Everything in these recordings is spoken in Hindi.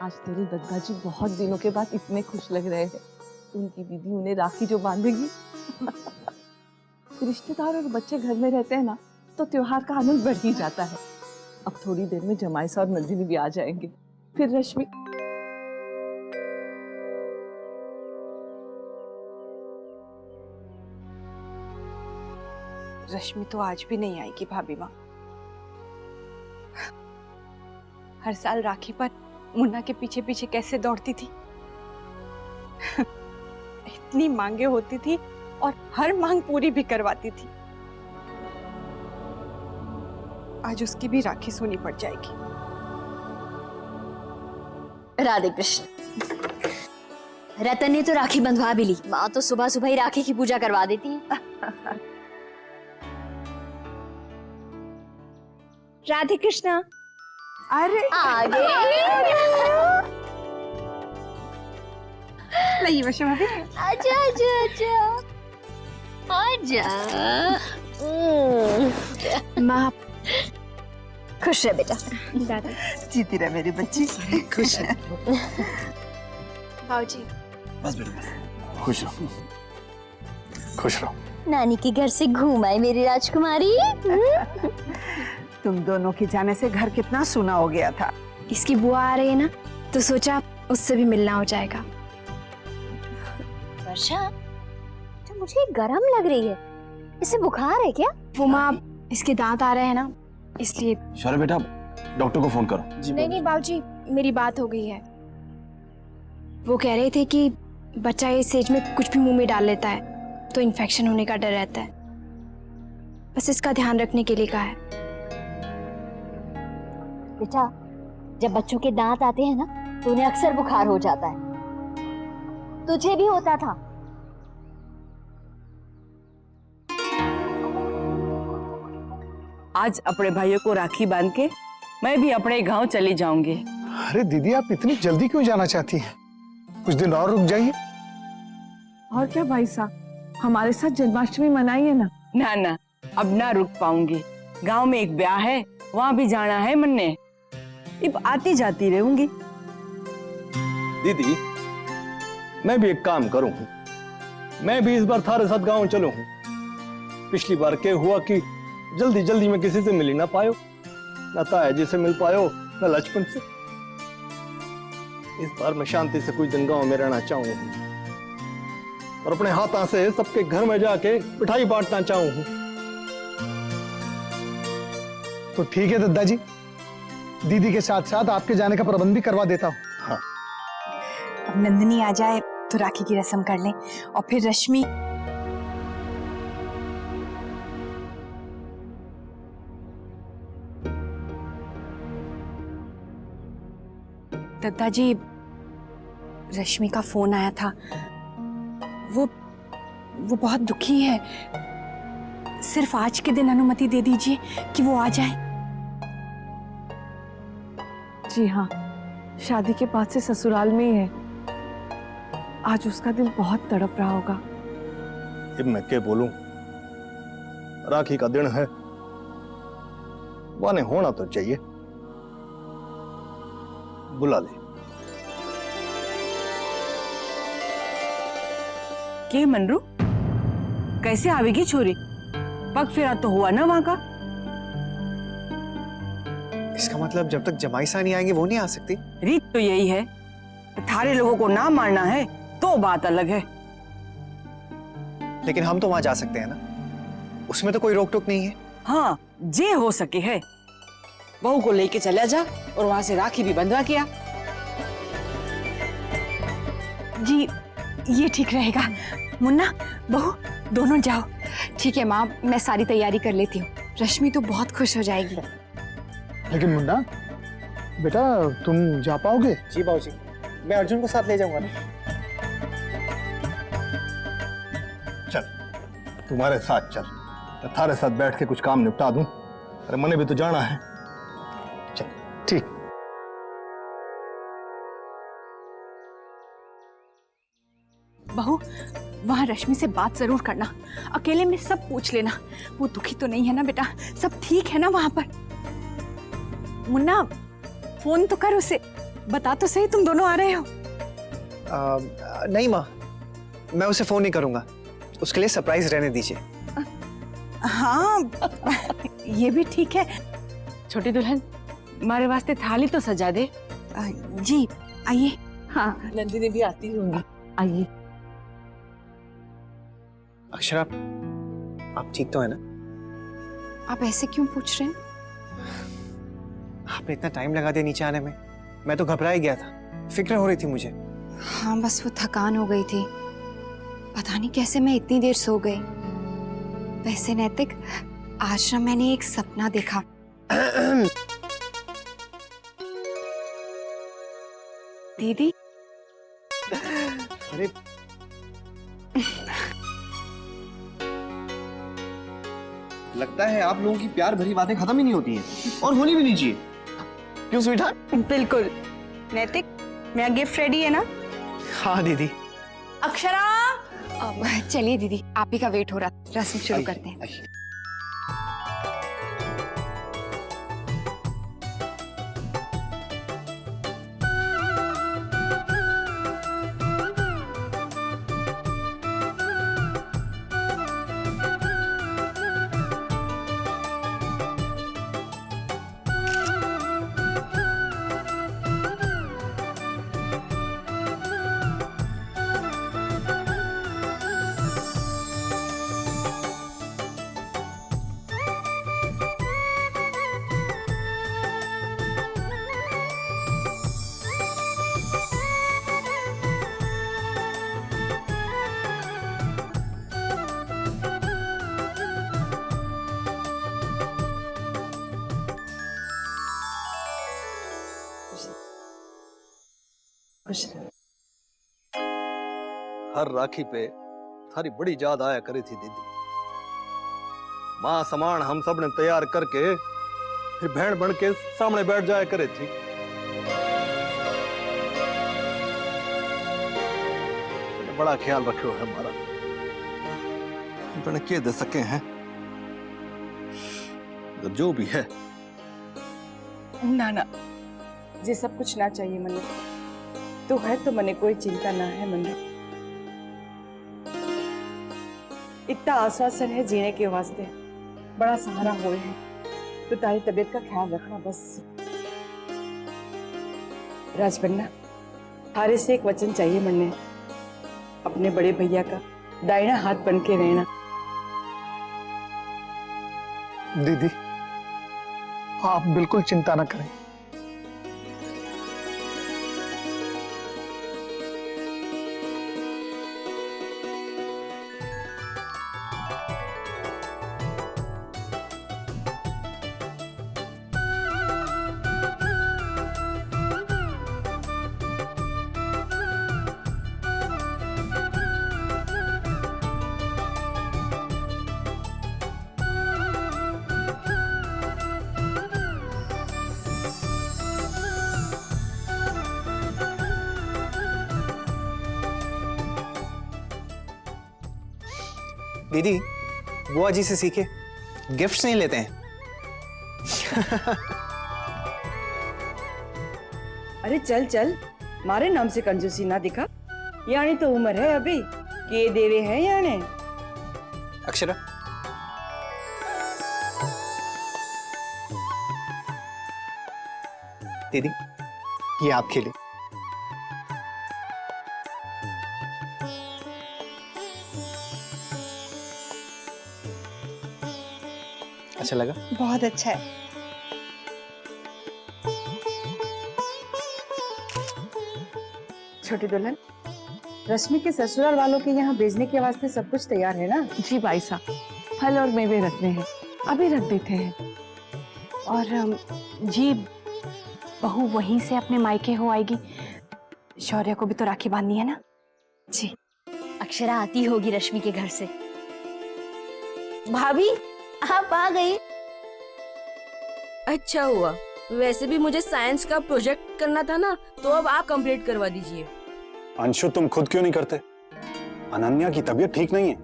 आज तेरे दादाजी बहुत दिनों के बाद इतने खुश लग रहे हैं। उनकी दीदी उन्हें राखी जो बांधेगी। रिश्तेदार और बच्चे घर में रहते हैं ना, तो त्योहार का आनंद बढ़ ही जाता है। अब थोड़ी देर में जमाईसा और नंदिनी भी आ जाएंगे, फिर रश्मि। रश्मि तो आज भी नहीं आएगी भाभी माँ। हर साल राखी पर मुन्ना के पीछे पीछे कैसे दौड़ती थी। इतनी मांगे होती थी और हर मांग पूरी भी करवाती थी। आज उसकी भी राखी सोनी पड़ जाएगी। राधे कृष्ण। रतन ने तो राखी बंधवा भी ली। माँ तो सुबह सुबह ही राखी की पूजा करवा देती है। राधे कृष्णा। अरे आ गए। लाइए वर्षा भाभी। आजा आजा आजा आजा। माँ खुश रह बेटा। दादा जीती रहे मेरी बच्ची। खुश है। बाबूजी बस बेटा बस। खुश रहो, खुश रहो। नानी के घर से घूम आई मेरी राजकुमारी। तुम दोनों के जाने से घर कितना सूना हो गया था। इसकी बुआ आ रही है ना, तो सोचा उससे भी मिलना हो जाएगा। वर्षा, तो मुझे गरम लग रही है। इसे बुखार है क्या? वो माँ, इसके दांत आ रहे हैं ना, इसलिए। शौर्य बेटा डॉक्टर को फोन करो। नहीं बाबूजी, मेरी बात हो गई है। वो कह रहे थे कि बच्चा इस एज में कुछ भी मुंह में डाल लेता है तो इन्फेक्शन होने का डर रहता है। बस इसका ध्यान रखने के लिए कहा है। बेटा, जब बच्चों के दांत आते हैं ना, तो उन्हें अक्सर बुखार हो जाता है। तुझे भी होता था। आज अपने भाइयों को राखी बांध के मैं भी अपने गांव चली जाऊंगी। अरे दीदी, आप इतनी जल्दी क्यों जाना चाहती हैं? कुछ दिन और रुक जाइए। और क्या भाई साहब, हमारे साथ जन्माष्टमी मनाइए ना। ना ना, अब ना रुक पाऊंगी। गांव में एक ब्याह है, वहां भी जाना है मन्ने। अब आती जाती रहूंगी। दीदी, मैं भी एक काम करूं, मैं भी इस बार थारे साथ गांव चलूं। पिछली बार क्या हुआ कि जल्दी जल्दी में किसी से मिल ही ना पायो, ना ताया से मिल पायो, ना लक्ष्मण से। इस बार मैं शांति से कुछ दिन गांव में रहना चाहूंगा और अपने हाथों से सबके घर में जाके मिठाई बांटना चाहूंगा। तो ठीक है दादाजी, दीदी के साथ साथ आपके जाने का प्रबंध भी करवा देता हूँ। हाँ। अब नंदिनी आ जाए तो राखी की रस्म कर लें और फिर रश्मि। दादाजी, रश्मि का फोन आया था। वो बहुत दुखी है। सिर्फ आज के दिन अनुमति दे दीजिए कि वो आ जाए। जी हाँ, शादी के बाद से ससुराल में ही है। आज उसका दिल बहुत तड़प रहा होगा। अब मैं क्या बोलूं, राखी का दिन है, वाने होना तो चाहिए। बुला ले। के मनरू, कैसे आवेगी छोरी? पग फेरा तो हुआ ना वहां का। इसका मतलब जब तक जमाईसा नहीं आएंगे वो नहीं आ सकती? रीत तो यही है। थारे लोगों को ना मारना है तो बात अलग है। लेकिन हम तो वहां जा सकते हैं ना, उसमें तो कोई रोक टोक नहीं है। हाँ, जे हो सके है। बहू को लेके चला जा और वहां से राखी भी बंधवा किया। जी, ये ठीक रहेगा। मुन्ना, बहू, दोनों जाओ। ठीक है माँ, मैं सारी तैयारी कर लेती हूँ। रश्मि तो बहुत खुश हो जाएगी। लेकिन मुन्ना बेटा, तुम जा पाओगे? जी बाबूजी, मैं अर्जुन को साथ ले जाऊंगा ना। चल, तुम्हारे साथ चल, तो थारे साथ बैठ के कुछ काम निपटा दूं। अरे मने भी तो जाना है। चल। ठीक। बहू, वहां रश्मि से बात जरूर करना। अकेले में सब पूछ लेना। वो दुखी तो नहीं है ना बेटा? सब ठीक है ना वहां पर? मुन्ना, फोन तो कर उसे। बता तो सही, तुम दोनों आ रहे हो? नहीं माँ, मैं उसे फोन नहीं करूंगा, उसके लिए सरप्राइज रहने दीजिए। हाँ ये भी ठीक है। छोटी दुल्हन, हमारे वास्ते थाली तो सजा दे। जी आइए। हाँ, नंदिनी भी आती होंगी, आइए। अक्षरा, आप ठीक तो है ना? आप ऐसे क्यों पूछ रहे हैं? आपने इतना टाइम लगा दिया नीचे आने में, मैं तो घबरा ही गया था, फिक्र हो रही थी मुझे। हाँ, बस वो थकान हो गई थी। पता नहीं कैसे मैं इतनी देर सो गई। वैसे नैतिक, आज ना मैंने एक सपना देखा। दीदी, अरे लगता है आप लोगों की प्यार भरी बातें खत्म ही नहीं होती हैं, और होनी भी नहीं चाहिए। क्यों स्वीटहार्ट? बिल्कुल। नैतिक, मेरा गिफ्ट रेडी है ना? हाँ दीदी। अक्षरा, चलिए दीदी, आप ही का वेट हो रहा, रस्म शुरू करते हैं। आइए। हर राखी पे थारी बड़ी याद आया करी थी दीदी। माँ समान हम सब ने तैयार करके फिर बहन बन के सामने बैठ जाया करे थी। बड़ा ख्याल रखो है हमारा, मैंने के दे सके हैं जो भी है। ना ना, ये सब कुछ ना चाहिए मन्ने। तो है तो मने कोई चिंता ना है मन्ने। इतना आश्वासन है जीने के वास्ते, बड़ा सहारा हुए हैं। तो तारी तबीयत का ख्याल रखना बस। राजबन्ना, थारे से एक वचन चाहिए मन्ने, अपने बड़े भैया का दाहिना हाथ बन के रहना। दीदी आप बिल्कुल चिंता न करें। दीदी, बुआ जी से सीखे, गिफ्ट्स नहीं लेते हैं। अरे चल चल, मारे नाम से कंजूसी ना दिखा। यानी तो उम्र है अभी कि ये देवे हैं यानी। अक्षरा, दीदी ये आपके लिए। अच्छा लगा? बहुत अच्छा है। छोटी दुल्हन, रश्मि के ससुराल वालों के यहाँ भेजने के वास्ते सब कुछ तैयार है ना? जी भाई साहब, फल और मेवे रखने हैं, अभी रख देते हैं। और जी, बहू वहीं से अपने मायके हो आएगी। शौर्य को भी तो राखी बांधनी है ना? जी। अक्षरा आती होगी रश्मि के घर से। भाभी, आप आ गई। अच्छा हुआ, वैसे भी मुझे साइंस का प्रोजेक्ट करना था ना, तो अब आप कंप्लीट करवा दीजिए। अंशु, तुम खुद क्यों नहीं करते? अनन्या की तबीयत ठीक नहीं है।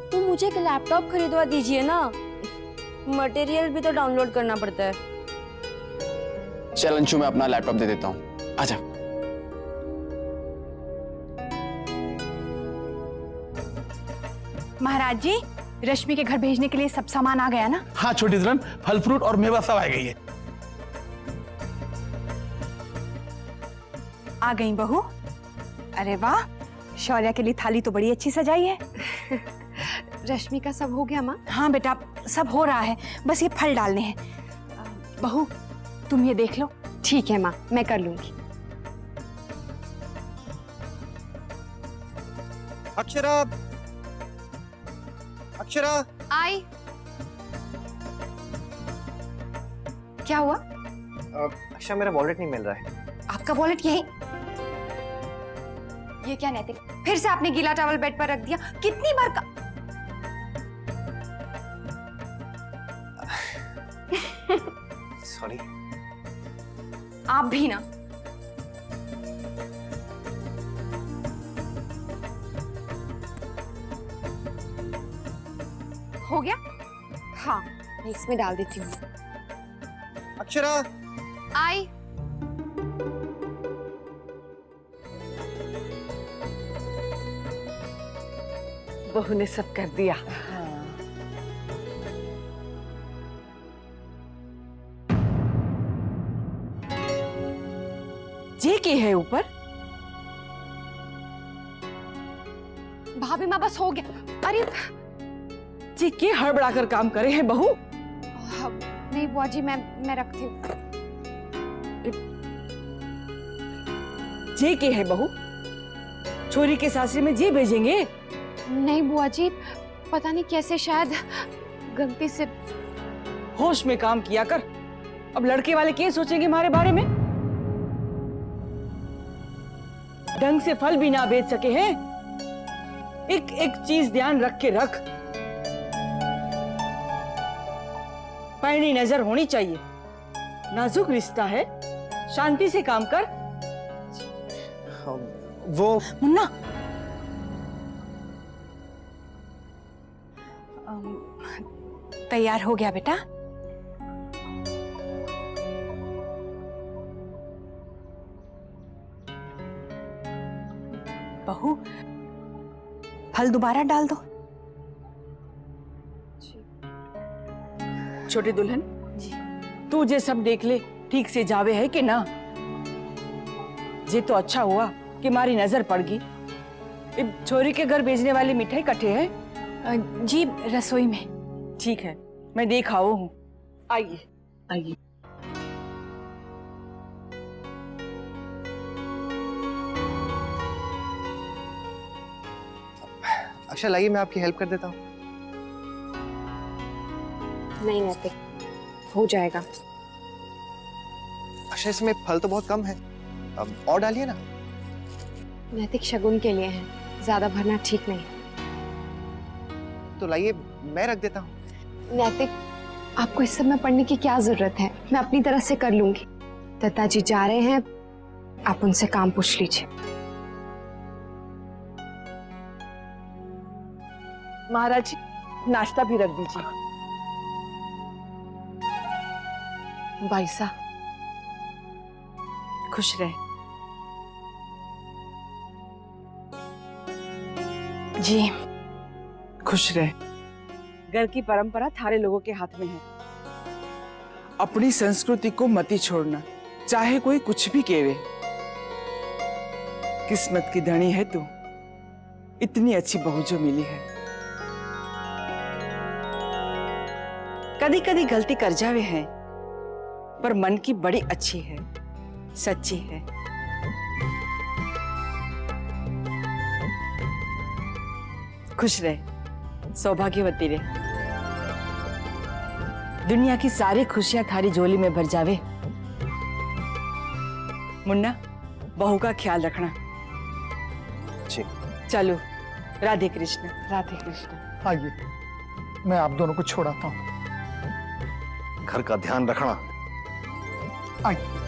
तो मुझे एक लैपटॉप खरीदवा दीजिए ना, मटेरियल भी तो डाउनलोड करना पड़ता है। चल अंशु, मैं अपना लैपटॉप दे देता हूँ, आजा। महाराज जी, रश्मि के घर भेजने के लिए सब सामान आ गया ना? हाँ छोटी दुल्हन, फल फ्रूट और मेवा सब आ गई है। आ गई बहू। अरे वाह, शौर्य के लिए थाली तो बड़ी अच्छी सजाई है। रश्मि का सब हो गया माँ? हाँ बेटा, सब हो रहा है, बस ये फल डालने हैं। बहू तुम ये देख लो। ठीक है माँ, मैं कर लूंगी। अक्षरा, अक्षरा। आई। क्या हुआ? अक्षरा, मेरा वॉलेट नहीं मिल रहा है। आपका वॉलेट यही? ये क्या नैतिक, फिर से आपने गीला टॉवल बेड पर रख दिया? कितनी बार का... सॉरी। आप भी ना। हो गया? हाँ, मैं इसमें डाल देती हूँ। अक्षरा। आई। बहू ने सब कर दिया। जे की है ऊपर? भाभी माँ, बस हो गया। अरे जी के हड़बड़ा कर काम करे हैं बहू। नहीं बुआ जी, मैं रखती हूँ। जे के है बहू? छोरी के सासरी में जे भेजेंगे? नहीं बुआ जी, पता नहीं कैसे, शायद गलती से। होश में काम किया कर। अब लड़के वाले क्या सोचेंगे हमारे बारे में? ढंग से फल भी ना बेच सके हैं। एक एक चीज ध्यान रख के रख। पैनी नजर होनी चाहिए। नाजुक रिश्ता है, शांति से काम कर। वो मुन्ना, तैयार हो गया बेटा? बहू, फल दोबारा डाल दो। छोटी दुल्हन जी, तू जे सब देख ले, ठीक से जावे है कि ना? जे तो अच्छा हुआ कि हमारी नजर पड़ गई। छोरी के घर भेजने वाली मिठाई कटे है जी, रसोई में। ठीक है, मैं देख आओ हूँ। आइए आइए। अक्षरा, लाइए, मैं आपकी हेल्प कर देता हूँ। नहीं नैतिक, हो जाएगा। अक्षरा, इसमें फल तो बहुत कम है, अब और डालिए ना। नैतिक शगुन के लिए है, ज्यादा भरना ठीक नहीं। तो लाइए, मैं रख देता हूँ। नैतिक, आपको इस सब में पढ़ने की क्या जरूरत है? मैं अपनी तरह से कर लूंगी। दत्ता जी जा रहे हैं, आप उनसे काम पूछ लीजिए। महाराज जी, नाश्ता भी रख दीजिए। भाई साहब, खुश रहे। जी, खुश रहे। घर की परंपरा थारे लोगों के हाथ में है। अपनी संस्कृति को मती छोड़ना, चाहे कोई कुछ भी कहे। किस्मत की धनी है तू, इतनी अच्छी बहू जो मिली है। कदी कदी गलती कर जावे हैं, पर मन की बड़ी अच्छी है, सच्ची है। खुश रहे, सौभाग्यवती रहे। दुनिया की सारी खुशियां थारी झोली में भर जावे। मुन्ना, बहू का ख्याल रखना। जी। चलो, राधे कृष्ण। राधे कृष्ण। आइए, मैं आप दोनों को छोड़ाता हूँ। घर का ध्यान रखना। आइए।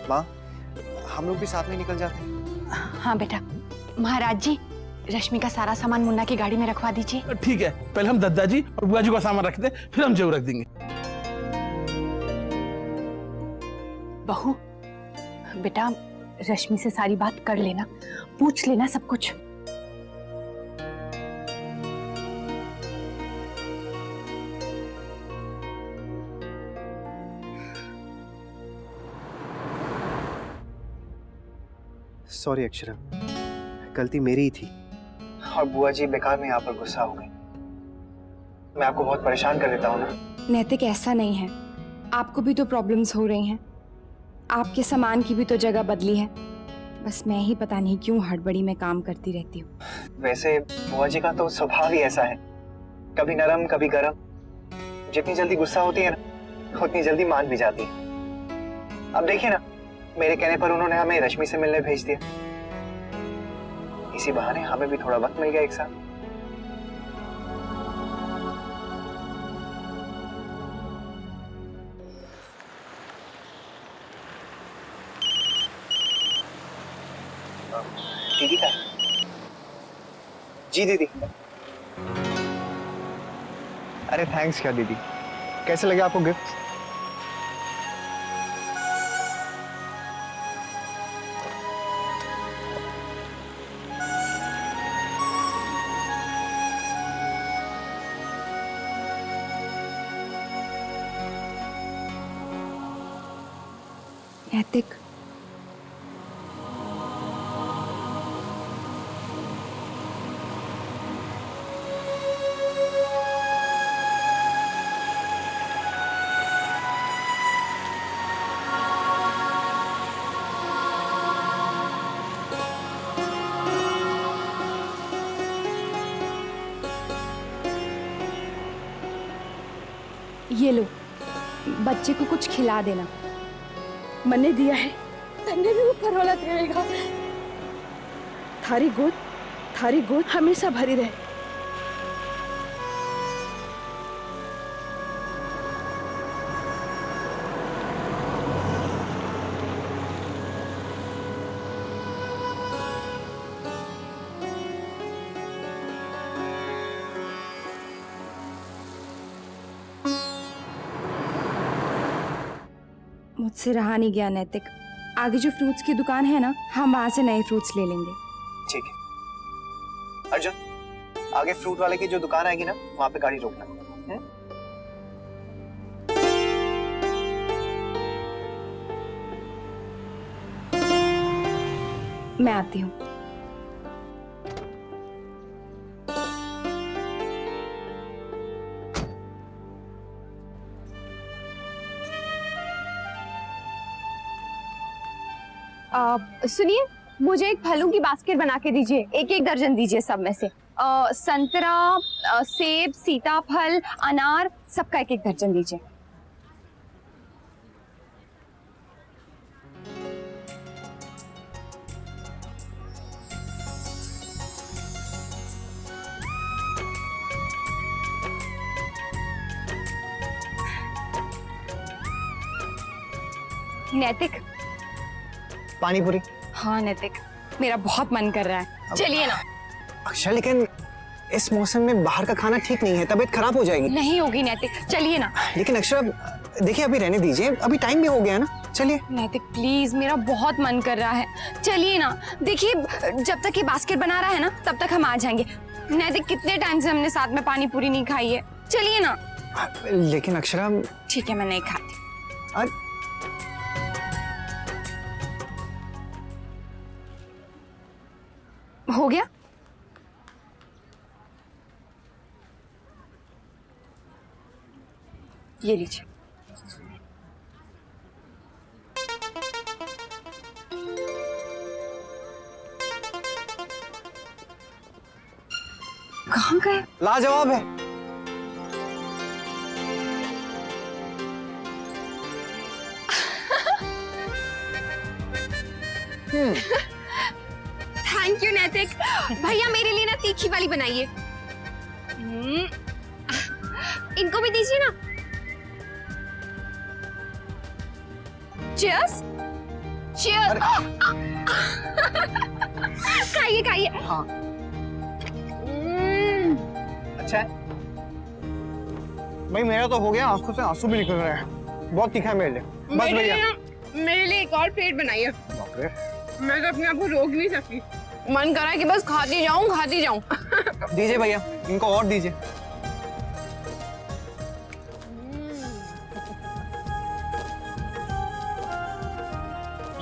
माँ, हम लोग भी साथ में निकल जाते हैं। हाँ बेटा। महाराज जी, रश्मि का सारा सामान मुन्ना की गाड़ी में रखवा दीजिए। ठीक है, पहले हम दादाजी और बुआ जी का सामान रखते हैं, फिर हम जेवर रख देंगे। बहू, बेटा रश्मि से सारी बात कर लेना, पूछ लेना सब कुछ। सॉरी अक्षरा, गलती मेरी ही थी और बुआ जी बेकार में यहाँ पर गुस्सा हो गई। मैं आपको बहुत परेशान कर देता हूँ ना। नैतिक, ऐसा नहीं है, आपको भी तो प्रॉब्लम्स हो रही हैं, आपके सामान की भी तो जगह बदली है। बस मैं ही पता नहीं क्यों हड़बड़ी में काम करती रहती हूँ। वैसे बुआ जी का तो स्वभाव ही ऐसा है, कभी नरम कभी गरम। जितनी जल्दी गुस्सा होती है ना, उतनी जल्दी मान भी जाती है। अब देखिए ना, मेरे कहने पर उन्होंने हमें रश्मि से मिलने भेज दिया। इसी बहाने हमें भी थोड़ा वक्त मिल गया एक साथ। दीदी का? जी दीदी। अरे थैंक्स क्या दीदी, कैसे लगे आपको गिफ्ट? नैतिक, ये लो, बच्चे को कुछ खिला देना। मैंने दिया है, तन्ने भी ऊपर वाला रहेगा। थारी गोद हमेशा भरी रहे। मुझसे रहा नहीं गया नैतिक, आगे जो फ्रूट्स की दुकान है ना, हम वहां से नए फ्रूट्स ले लेंगे। ठीक है अर्जुन, आगे फ्रूट वाले की जो दुकान आएगी ना, वहां पे गाड़ी रोकना। मैं आती हूँ। सुनिए, मुझे एक फलों की बास्केट बना के दीजिए, एक एक दर्जन दीजिए सब में से। संतरा, सेब, सीताफल, अनार, सबका एक एक दर्जन दीजिए। नैतिक, पानी पूरी। हाँ नैतिक, मेरा बहुत मन कर रहा है, चलिए ना। अक्षर, लेकिन इस मौसम में बाहर का खाना ठीक नहीं है, तबीयत खराब हो जाएगी। नहीं होगी नैतिक, चलिए ना। लेकिन अक्षर, देखिए अभी रहने दीजिए, अभी टाइम भी हो गया ना, चलिए। नैतिक प्लीज, मेरा बहुत मन कर रहा है, चलिए ना। देखिए, जब तक ये बास्केट बना रहा है ना, तब तक हम आ जाएंगे। नैतिक, कितने टाइम से हमने साथ में पानी पूरी नहीं खाई है, चलिए ना। लेकिन अक्षरा। ठीक है, मैं नहीं खाती। हो गया? ये लीजिए। कहाँ गए? लाजवाब है। थैंक यू नैतिक। भैया मेरे लिए ना तीखी वाली बनाइए। इनको भी दीजिए ना। चीयर्स। चीयर्स। खाइए खाइए। हाँ। अच्छा है। भाई मेरा तो हो गया, आंखों से आंसू भी निकल रहे हैं। बहुत तीखा है मेरे लिए। बस भैया मेरे लिए एक और प्लेट बनाइए। बाप रे। मैं तो अपने आप को रोक नहीं सकती, मन करा कि बस खाती जाऊं खाती जाऊं। दीजिए भैया, इनको और दीजिए।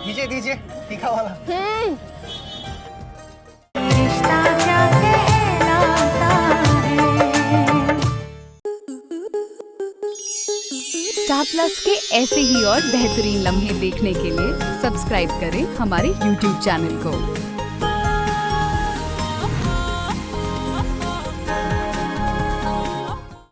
दीजिए दीजिए तीखा वाला। स्टार प्लस के ऐसे ही और बेहतरीन लम्हे देखने के लिए सब्सक्राइब करें हमारे YouTube चैनल को।